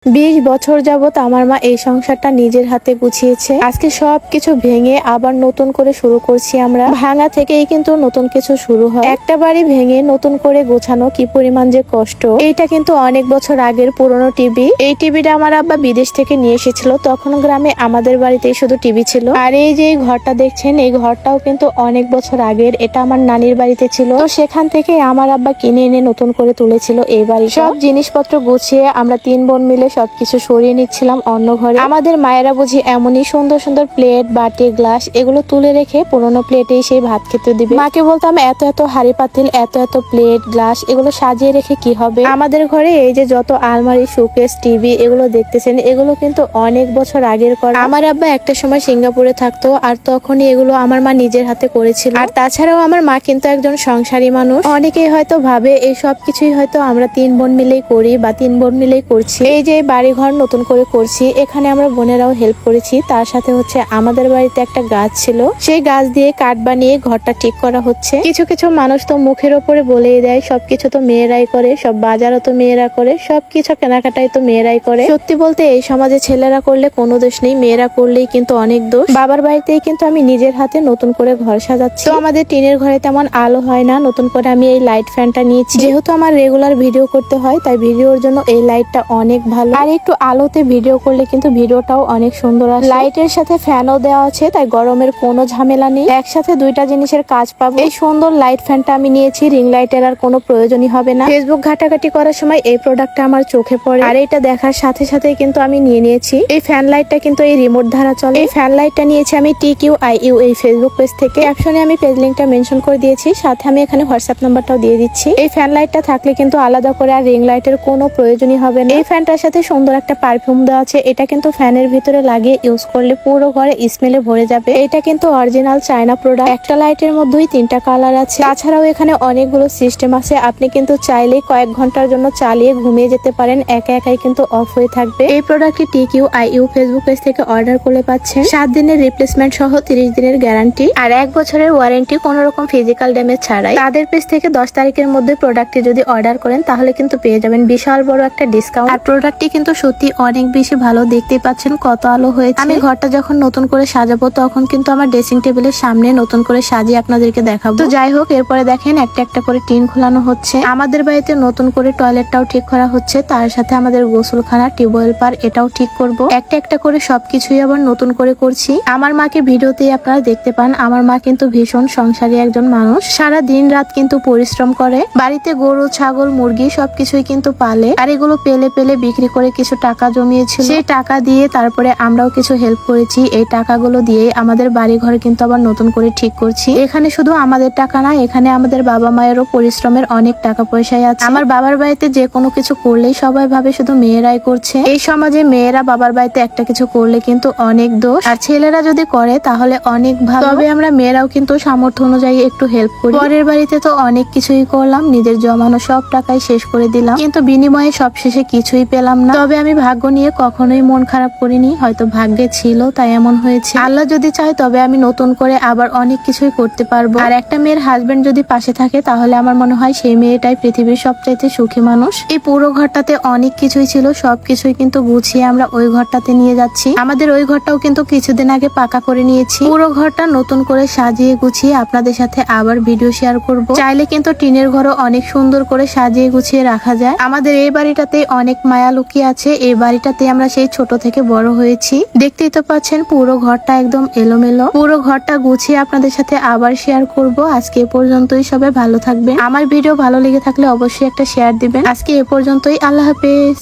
20 বছর যাবত আমার মা এই সংসারটা নিজের হাতে গুছিয়েছে। আজকে সবকিছু ভেঙে আবার নতুন করে শুরু করছি আমরা। ভাঙা থেকেই কিন্তু নতুন কিছু শুরু হয়। একটা বাড়ি ভেঙে নতুন করে গোছানো কি পরিমাণ যে কষ্ট। এইটা কিন্তু অনেক বছর আগের পুরনো টিভি। এই টিভিটা আমার আব্বা বিদেশ থেকে নিয়ে এসেছিল। তখন গ্রামে আমাদের বাড়িতেই শুধু টিভি ছিল। আর এই যে ঘরটা দেখছেন, এই ঘরটাও কিন্তু অনেক বছর আগের। এটা আমার নানির বাড়িতে ছিল। তো সেখান থেকে আমার আব্বা কিনে এনে নতুন করে তুলেছিল এই বাড়ি। সব জিনিসপত্র গুছিয়ে আমরা 3 বোন মিলে সবকিছু সরিয়ে নিচ্ছিলাম অন্য ঘরে। আমাদের মায়েরা বুঝি এমনই সুন্দর সুন্দর প্লেট, বাটি, গ্লাস এগুলো তুলে রেখে পুরোনো প্লেটেই সেই ভাত খেতে দিবে। মাকে বলতাম এত এত হাড়ি পাতিল, এত এত প্লেট, গ্লাস এগুলো সাজিয়ে রেখে কি হবে। আমাদের ঘরে এই যে যত আলমারি, শোকেস, টিভি এগুলো দেখতেছেন, এগুলো কিন্তু অনেক বছর আগের করা। আমার আব্বা একটা সময় সিঙ্গাপুরে থাকতো, আর তখনই এগুলো আমার মা নিজের হাতে করেছিল। আর তাছাড়াও আমার মা কিন্তু একজন সংসারী মানুষ। অনেকেই হয়তো ভাবে এই সব কিছুই হয়তো আমরা 3 বোন মিলেই করি বা 3 বোন মিলেই করছি। এই যে বাড়ি ঘর নতুন করে করছি, এখানে আমরা বোনেরাও হেল্প করেছি। তার সাথে হচ্ছে আমাদের বাড়িতে একটা গাছ ছিল, সেই গাছ দিয়ে কাঠ বানিয়ে ঘরটা ঠিক করা হচ্ছে। কিছু কিছু মানুষ তো মুখের ওপরে বলেই দেয় সবকিছু তো মেয়েরাই করে, সব বাজারও তো মেয়েরা করে, সবকিছু কেনাকাটাই তো মেয়েরাই করে। সত্যি বলতে এই সমাজে ছেলেরা করলে কোনো দোষ নেই, মেয়েরা করলেই কিন্তু অনেক দোষ। বাবার বাড়িতেই কিন্তু আমি নিজের হাতে নতুন করে ঘর সাজাচ্ছি। তো আমাদের টিনের ঘরে তেমন আলো হয় না, নতুন করে আমি এই লাইট ফ্যানটা নিয়েছি। যেহেতু আমার রেগুলার ভিডিও করতে হয়, তাই ভিডিওর জন্য এই লাইটটা অনেক ভালো। আর একটু আলোতে ভিডিও করলে কিন্তু ভিডিওটাও অনেক সুন্দর আসে। লাইটের সাথে ফ্যানও দেওয়া আছে, তাই গরমের কোনো ঝামেলা নেই। একসাথে দুইটা জিনিসের কাজ পাবো। এই সুন্দর লাইট ফ্যানটা আমি নিয়েছি, রিং লাইটের আর কোনো প্রয়োজনই হবে না। ফেসবুক ঘাটাঘাটি করার সময় এই প্রোডাক্টটা আমার চোখে পড়ে, আর এটা দেখার সাথে সাথে কিন্তু আমি নিয়ে নিয়েছি। এই ফ্যান লাইটটা কিন্তু এই রিমোট দ্বারা চলে। এই ফ্যান লাইটটা নিয়েছি আমি TQIU এই ফেসবুক পেজ থেকে। ক্যাপশনে আমি পেজ লিংকটা মেনশন করে দিয়েছি, সাথে আমি এখানে হোয়াটসঅ্যাপ নাম্বারটাও দিয়ে দিচ্ছি। এই ফ্যান লাইটটা থাকলে কিন্তু আলাদা করে আর রিং লাইটের কোনো প্রয়োজনই হবে না। এই ফ্যানটার সাথে সুন্দর একটা পারফিউম দেওয়া আছে, এটা কিন্তু ফ্যানের ভিতরে লাগিয়ে ইউজ করলে পুরো ঘরে স্মেলে ভরে যাবে। এটা কিন্তু অরিজিনাল চায়না প্রোডাক্ট। একটা লাইটের মধ্যেই 3টা কালার আছে। তাছাড়াও এখানে অনেকগুলো সিস্টেম আছে, আপনি কিন্তু চাইলেই কয়েক ঘন্টার জন্য চালিয়ে ঘুমিয়ে যেতে পারেন, একা একাই কিন্তু অফ হয়ে থাকবে। এই প্রোডাক্টটি TQIU ফেসবুক পেজ থেকে অর্ডার করলে পাচ্ছেন 7 দিনের রিপ্লেসমেন্ট সহ 30 দিনের গ্যারান্টি আর 1 বছরের ওয়ারেন্টি, কোনো রকম ফিজিক্যাল ড্যামেজ ছাড়াই। তাদের পেজ থেকে 10 তারিখের মধ্যে প্রোডাক্টটি যদি অর্ডার করেন তাহলে কিন্তু পেয়ে যাবেন বিশাল বড় একটা ডিসকাউন্ট। আর প্রোডাক্টটি কিন্তু সত্যি অনেক বেশি ভালো, দেখতে পাচ্ছেন কত আলো হয়েছে। আমি ঘরটা যখন নতুন করে সাজাবো তখন কিন্তু আমার ড্রেসিং টেবিলের সামনে নতুন করে সাজিয়ে আপনাদেরকে দেখাবো। তো যাই হোক, এরপরে দেখেন একটা একটা করে টিন খোলানো হচ্ছে। আমাদের বাড়িতে নতুন করে টয়লেটটাও ঠিক করা হচ্ছে, তার সাথে আমাদের গোসলখানা, টিউবওয়েল পার এটাও ঠিক করব। একটা একটা করে সবকিছুই আবার নতুন করে করছি। আমার মাকে ভিডিওতেই আপনারা দেখতে পান, আমার মা কিন্তু ভীষণ সংসারী একজন মানুষ। সারা দিন রাত কিন্তু পরিশ্রম করে, বাড়িতে গরু, ছাগল, মুরগি সবকিছুই কিন্তু পালে, আর এগুলো পেলে পেলে বিক্রি করে কিছু টাকা জমিয়েছিল। সেই টাকা দিয়ে তারপরে আমরাও কিছু হেল্প করেছি। এই টাকাগুলো দিয়ে আমাদের বাড়ি ঘর কিন্তু আবার নতুন করে ঠিক করছি। এখানে শুধু আমাদের টাকা না, এখানে আমাদের বাবা মায়েরও পরিশ্রমের অনেক টাকা পয়সাই আছে। আমার বাবার বাড়িতে যে কোনো কিছু করলেই সবাই ভাবে শুধু মেয়েরাই করছে। এই সমাজে মেয়েরা বাবার বাড়িতে একটা কিছু করলে কিন্তু অনেক দোষ, আর ছেলেরা যদি করে তাহলে অনেক ভালো। তবে আমরা মেয়েরাও কিন্তু সামর্থ্য অনুযায়ী একটু হেল্প করি। পরের বাড়িতে তো অনেক কিছুই করলাম, নিজের জমানো সব টাকাই শেষ করে দিলাম, কিন্তু বিনিময়ে সব শেষে কিছুই পেলাম না। তবে আমি ভাগ্য নিয়ে কখনোই মন খারাপ করিনি, হয়তো ভাগ্যে ছিল তাই এমন হয়েছে। আল্লাহ যদি চায় তবে আমি নতুন করে আবার অনেক কিছুই করতে পারবো। আর একটা মেয়ের হাজবেন্ড যদি পাশে থাকে তাহলে আমার মনে হয় সেই মেয়েটাই পৃথিবীর সবচাইতে সুখী মানুষ। এই পুরো ঘরটাতে অনেক কিছুই ছিল, সবকিছুই কিন্তু গুছিয়ে আমরা ওই ঘরটাতে নিয়ে যাচ্ছি। আমাদের ওই ঘরটাও কিন্তু কিছুদিন আগে পাকা করে নিয়েছি। পুরো ঘরটা নতুন করে সাজিয়ে গুছিয়ে আপনাদের সাথে আবার ভিডিও শেয়ার করব। চাইলে কিন্তু টিনের ঘরও অনেক সুন্দর করে সাজিয়ে গুছিয়ে রাখা যায়। আমাদের এই বাড়িটাতে অনেক মায়া লুকিয়ে আছে। এই বাড়িটাতে আমরা সেই ছোট থেকে বড় হয়েছি। দেখতেই তো পাচ্ছেন পুরো ঘরটা একদম এলোমেলো। পুরো ঘরটা গুছিয়ে আপনাদের সাথে আবার শেয়ার করব। আজকে এ পর্যন্তই, সবাই ভালো থাকবেন। আমার ভিডিও ভালো লেগে থাকলে অবশ্যই একটা শেয়ার দিবেন। আজকে এ পর্যন্তই, আল্লাহ হাফেজ।